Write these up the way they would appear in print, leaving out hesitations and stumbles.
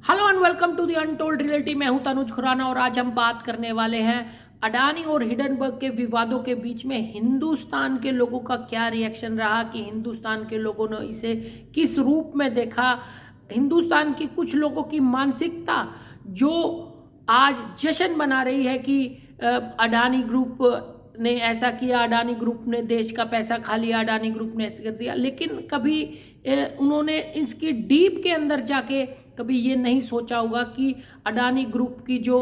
Hello and welcome to the untold reality. मैं हूं तनुज खुराना और आज हम बात करने वाले हैं अडानी और हिडनबर्ग के विवादों के बीच में हिंदुस्तान के लोगों का क्या रिएक्शन रहा, कि हिंदुस्तान के लोगों ने इसे किस रूप में देखा। हिंदुस्तान की कुछ लोगों की मानसिकता जो आज जश्न मना रही है कि अडानी ग्रुप ने ऐसा किया, अडानी ग्रुप ने देश का पैसा खा लिया, अडानी ग्रुप ने ऐसा कर दिया, लेकिन कभी उन्होंने इसकी डीप के अंदर जाके कभी ये नहीं सोचा होगा कि अडानी ग्रुप की जो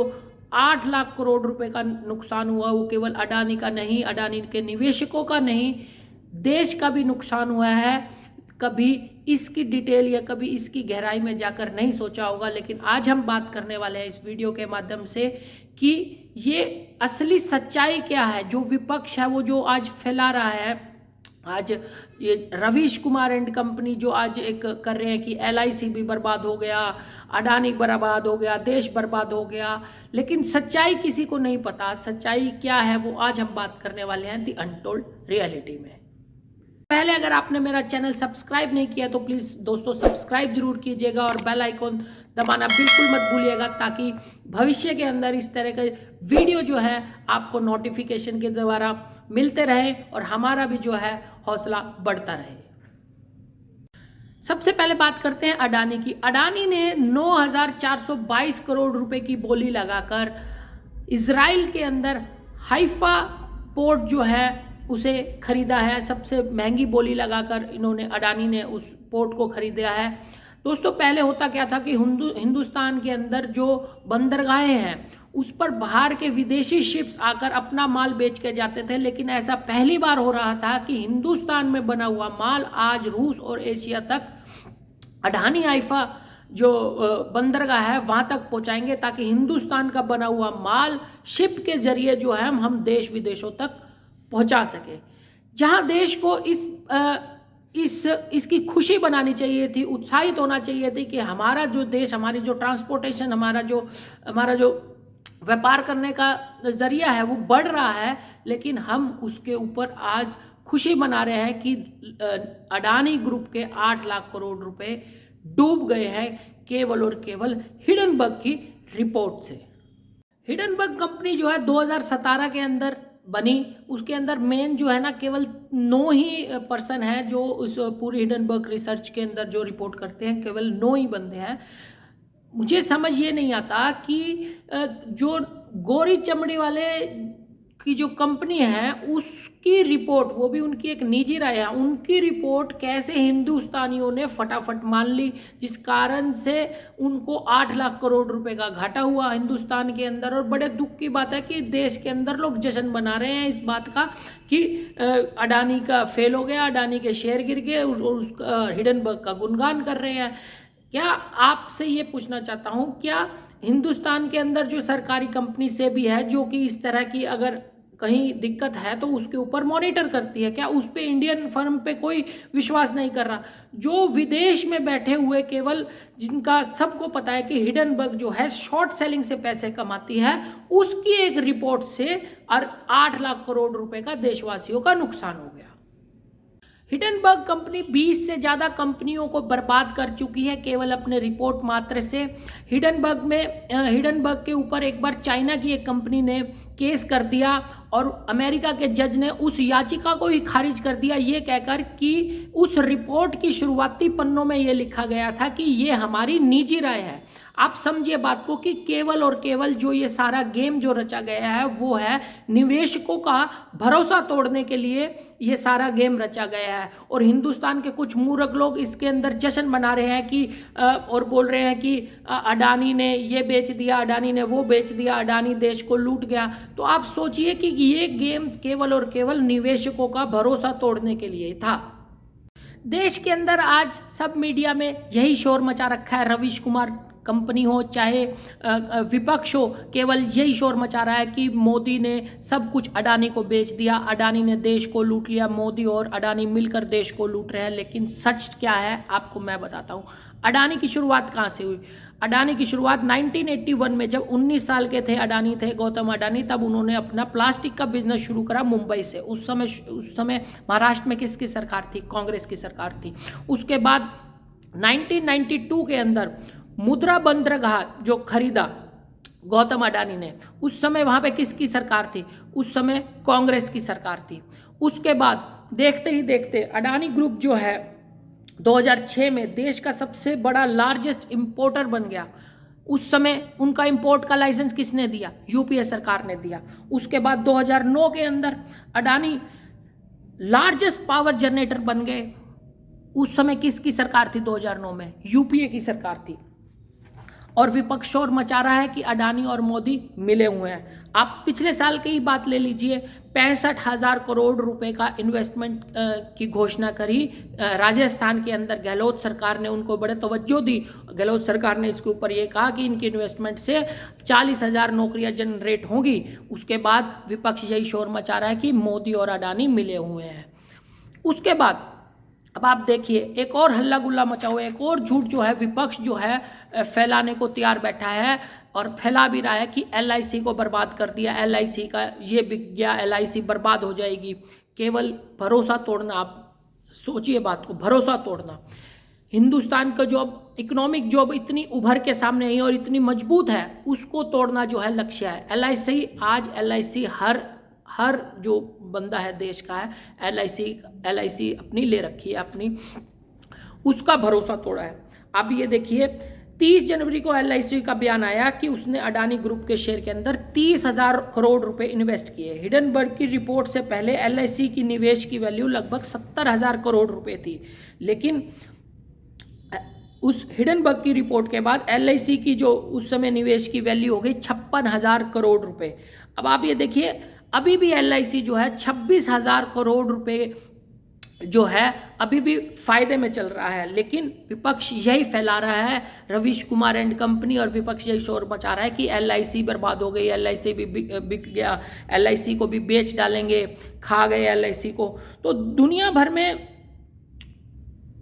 8 लाख करोड़ रुपए का नुकसान हुआ वो केवल अडानी का नहीं, अडानी के निवेशकों का नहीं, देश का भी नुकसान हुआ है। कभी इसकी डिटेल या कभी इसकी गहराई में जाकर नहीं सोचा होगा, लेकिन आज हम बात करने वाले हैं इस वीडियो के माध्यम से कि ये असली सच्चाई क्या है। जो विपक्ष है वो जो आज फैला रहा है, आज ये रवीश कुमार एंड कंपनी जो आज एक कर रहे हैं कि LIC भी बर्बाद हो गया, अडानी बर्बाद हो गया, देश बर्बाद हो गया, लेकिन सच्चाई किसी को नहीं पता। सच्चाई क्या है वो आज हम बात करने वाले हैं दी अनटोल्ड रियलिटी में। पहले अगर आपने मेरा चैनल सब्सक्राइब नहीं किया तो प्लीज़ दोस्तों सब्सक्राइब जरूर कीजिएगा और बेल आइकॉन दबाना बिल्कुल मत भूलिएगा, ताकि भविष्य के अंदर इस तरह के वीडियो जो है आपको नोटिफिकेशन के द्वारा मिलते रहे और हमारा भी जो है हौसला बढ़ता रहे। सबसे पहले बात करते हैं अडानी की। अडानी ने 9,422 करोड़ रुपए की बोली लगाकर इजराइल के अंदर हाइफा पोर्ट जो है उसे खरीदा है। सबसे महंगी बोली लगाकर इन्होंने, अडानी ने उस पोर्ट को खरीदा है। दोस्तों पहले होता क्या था कि हिंदुस्तान के अंदर जो बंदरगाहें हैं उस पर बाहर के विदेशी शिप्स आकर अपना माल बेच के जाते थे, लेकिन ऐसा पहली बार हो रहा था कि हिंदुस्तान में बना हुआ माल आज रूस और एशिया तक अडानी हाइफा जो बंदरगाह है वहाँ तक पहुँचाएंगे, ताकि हिंदुस्तान का बना हुआ माल शिप के जरिए जो है हम देश विदेशों तक पहुंचा सके। जहां देश को इसकी खुशी बनानी चाहिए थी, उत्साहित होना चाहिए थी कि हमारा जो देश, हमारी जो ट्रांसपोर्टेशन, हमारा जो व्यापार करने का जरिया है वो बढ़ रहा है, लेकिन हम उसके ऊपर आज खुशी मना रहे हैं कि अडानी ग्रुप के 8 लाख करोड़ रुपए डूब गए हैं केवल और केवल हिडनबर्ग की रिपोर्ट से। हिडनबर्ग कंपनी जो है 2017 के अंदर बनी, उसके अंदर मेन जो है ना केवल 9 ही पर्सन है जो उस पूरी हिडनबर्ग रिसर्च के अंदर जो रिपोर्ट करते हैं, केवल 9 ही बंदे हैं। मुझे समझ ये नहीं आता कि जो गोरी चमड़ी वाले की जो कंपनी है उसकी रिपोर्ट, वो भी उनकी एक निजी राय है, उनकी रिपोर्ट कैसे हिंदुस्तानियों ने फटाफट मान ली, जिस कारण से उनको 8 लाख करोड़ रुपए का घाटा हुआ हिंदुस्तान के अंदर। और बड़े दुख की बात है कि देश के अंदर लोग जश्न मना रहे हैं इस बात का कि अडानी का फेल हो गया, अडानी के शेयर गिर गए और उसका हिडनबर्ग का गुणगान कर रहे हैं। क्या आपसे ये पूछना चाहता हूँ, क्या हिंदुस्तान के अंदर जो सरकारी कंपनी से भी है जो कि इस तरह की अगर कहीं दिक्कत है तो उसके ऊपर मॉनिटर करती है, क्या उस पे इंडियन फर्म पे कोई विश्वास नहीं कर रहा? जो विदेश में बैठे हुए केवल, जिनका सबको पता है कि हिडनबर्ग जो है शॉर्ट सेलिंग से पैसे कमाती है, उसकी एक रिपोर्ट से 8 लाख करोड़ रुपए का देशवासियों का नुकसान हो गया। हिडनबर्ग कंपनी 20 से ज़्यादा कंपनियों को बर्बाद कर चुकी है केवल अपने रिपोर्ट मात्र से। हिडनबर्ग के ऊपर एक बार चाइना की एक कंपनी ने केस कर दिया और अमेरिका के जज ने उस याचिका को ही खारिज कर दिया, ये कहकर कि उस रिपोर्ट की शुरुआती पन्नों में ये लिखा गया था कि ये हमारी निजी राय है। आप समझिए बात को कि केवल और केवल जो ये सारा गेम जो रचा गया है वो है निवेशकों का भरोसा तोड़ने के लिए ये सारा गेम रचा गया है। और हिंदुस्तान के कुछ मूर्ख लोग इसके अंदर जश्न मना रहे हैं कि और बोल रहे हैं कि अडानी ने ये बेच दिया, अडानी ने वो बेच दिया, अडानी देश को लूट गया। तो आप सोचिए कि ये गेम केवल और केवल निवेशकों का भरोसा तोड़ने के लिए था। देश के अंदर आज सब मीडिया में यही शोर मचा रखा है, रवीश कुमार कंपनी हो चाहे विपक्ष हो, केवल यही शोर मचा रहा है कि मोदी ने सब कुछ अडानी को बेच दिया, अडानी ने देश को लूट लिया, मोदी और अडानी मिलकर देश को लूट रहे हैं। लेकिन सच क्या है आपको मैं बताता हूँ। अडानी की शुरुआत कहाँ से हुई? अडानी की शुरुआत 1981 में, जब 19 साल के थे अडानी, थे गौतम अडानी, तब उन्होंने अपना प्लास्टिक का बिजनेस शुरू करा मुंबई से। उस समय महाराष्ट्र में किसकी सरकार थी? कांग्रेस की सरकार थी। उसके बाद 1992 के अंदर मुद्रा बंदरगाह जो खरीदा गौतम अडानी ने, उस समय वहाँ पे किसकी सरकार थी? उस समय कांग्रेस की सरकार थी। उसके बाद देखते ही देखते अडानी ग्रुप जो है 2006 में देश का सबसे बड़ा लार्जेस्ट इंपोर्टर बन गया। उस समय उनका इंपोर्ट का लाइसेंस किसने दिया? यूपीए सरकार ने दिया। उसके बाद 2009 के अंदर अडानी लार्जेस्ट पावर जनरेटर बन गए। उस समय किसकी सरकार थी? 2009 में यूपीए की सरकार थी। और विपक्ष शोर मचा रहा है कि अडानी और मोदी मिले हुए हैं। आप पिछले साल की ही बात ले लीजिए, 65,000 करोड़ रुपए का इन्वेस्टमेंट की घोषणा करी राजस्थान के अंदर। गहलोत सरकार ने उनको बड़े तवज्जो दी। गहलोत सरकार ने इसके ऊपर ये कहा कि इनकी इन्वेस्टमेंट से 40,000 नौकरियां जनरेट होंगी। उसके बाद विपक्ष यही शोर मचा रहा है कि मोदी और अडानी मिले हुए हैं। उसके बाद अब आप देखिए एक और हल्ला गुल्ला मचा हुआ है, एक और झूठ जो है विपक्ष जो है फैलाने को तैयार बैठा है और फैला भी रहा है कि एलआईसी को बर्बाद कर दिया, एलआईसी का ये बिक गया, एलआईसी बर्बाद हो जाएगी। केवल भरोसा तोड़ना, आप सोचिए बात को, भरोसा तोड़ना। हिंदुस्तान का जो इकोनॉमिक जो इतनी उभर के सामने आई और इतनी मजबूत है, उसको तोड़ना जो है लक्ष्य है। एलआईसी आज एलआईसी हर जो बंदा है देश का है, एलआईसी अपनी ले रखी है, अपनी उसका भरोसा तोड़ा है। अब ये देखिए 30 जनवरी को एलआईसी का बयान आया कि उसने अडानी ग्रुप के शेयर के अंदर 30,000 करोड़ रुपए इन्वेस्ट किए। हिडनबर्ग की रिपोर्ट से पहले एलआईसी की निवेश की वैल्यू लगभग 70,000 करोड़ रुपए थी, लेकिन उस हिडनबर्ग की रिपोर्ट के बाद एलआईसी की जो उस समय निवेश की वैल्यू हो गई 56,000 करोड़ रुपए। अब आप ये देखिए अभी भी एलआईसी जो है 26,000 करोड़ रुपए जो है अभी भी फायदे में चल रहा है, लेकिन विपक्ष यही फैला रहा है, रवीश कुमार एंड कंपनी और विपक्ष यही शोर मचा रहा है कि एलआईसी बर्बाद हो गई, एलआईसी भी बिक गया, एलआईसी को भी बेच डालेंगे, खा गए एलआईसी को। तो दुनिया भर में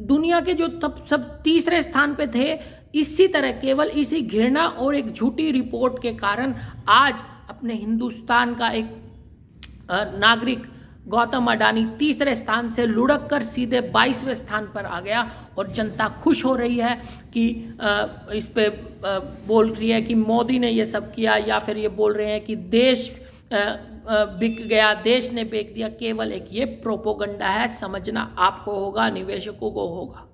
दुनिया के जो तब सब तीसरे स्थान पे थे, इसी तरह केवल इसी घृणा और एक झूठी रिपोर्ट के कारण आज अपने हिंदुस्तान का एक नागरिक गौतम अडानी तीसरे स्थान से लुढ़क कर सीधे 22वें स्थान पर आ गया और जनता खुश हो रही है कि इस पे बोल रही है कि मोदी ने ये सब किया, या फिर ये बोल रहे हैं कि देश बिक गया, देश ने बेच दिया। केवल एक ये प्रोपोगंडा है, समझना आपको होगा, निवेशकों को होगा।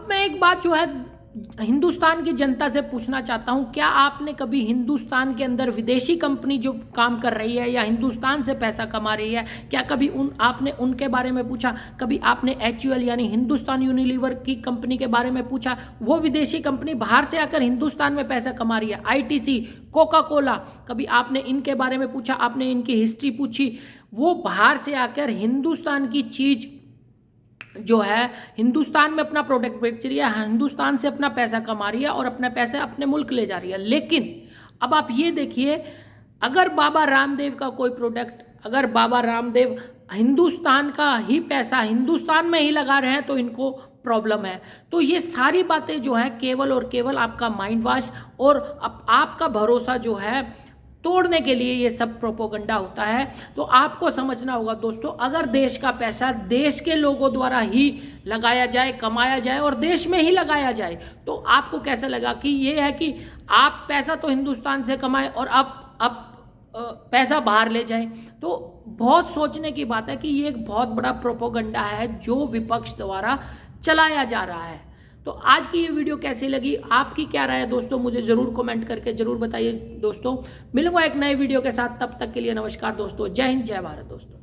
मैं एक बात जो है हिंदुस्तान की जनता से पूछना चाहता हूं, क्या आपने कभी हिंदुस्तान के अंदर विदेशी कंपनी जो काम कर रही है या हिंदुस्तान से पैसा कमा रही है, क्या कभी आपने उनके बारे में पूछा? कभी आपने HUL यानी हिंदुस्तान यूनिलीवर की कंपनी के बारे में पूछा? वो विदेशी कंपनी बाहर से आकर हिंदुस्तान में पैसा कमा रही है। ITC, कोका कोला, कभी आपने इनके बारे में पूछा? आपने इनकी हिस्ट्री पूछी? वो बाहर से आकर हिंदुस्तान की चीज़ जो है हिंदुस्तान में अपना प्रोडक्ट बेच रही है, हिंदुस्तान से अपना पैसा कमा रही है और अपना पैसा अपने मुल्क ले जा रही है। लेकिन अब आप ये देखिए, अगर बाबा रामदेव का कोई प्रोडक्ट, अगर बाबा रामदेव हिंदुस्तान का ही पैसा हिंदुस्तान में ही लगा रहे हैं तो इनको प्रॉब्लम है। तो ये सारी बातें जो है केवल और केवल आपका माइंड वॉश और आपका भरोसा जो है तोड़ने के लिए ये सब प्रोपोगंडा होता है। तो आपको समझना होगा दोस्तों, अगर देश का पैसा देश के लोगों द्वारा ही लगाया जाए, कमाया जाए और देश में ही लगाया जाए, तो आपको कैसा लगा कि ये है कि आप पैसा तो हिंदुस्तान से कमाएं और अब पैसा बाहर ले जाएं। तो बहुत सोचने की बात है कि ये एक बहुत बड़ा प्रोपोगंडा है जो विपक्ष द्वारा चलाया जा रहा है। तो आज की ये वीडियो कैसी लगी, आपकी क्या राय है दोस्तों, मुझे ज़रूर कमेंट करके ज़रूर बताइए दोस्तों। मिलूंगा एक नए वीडियो के साथ, तब तक के लिए नमस्कार दोस्तों। जय हिंद, जय भारत दोस्तों।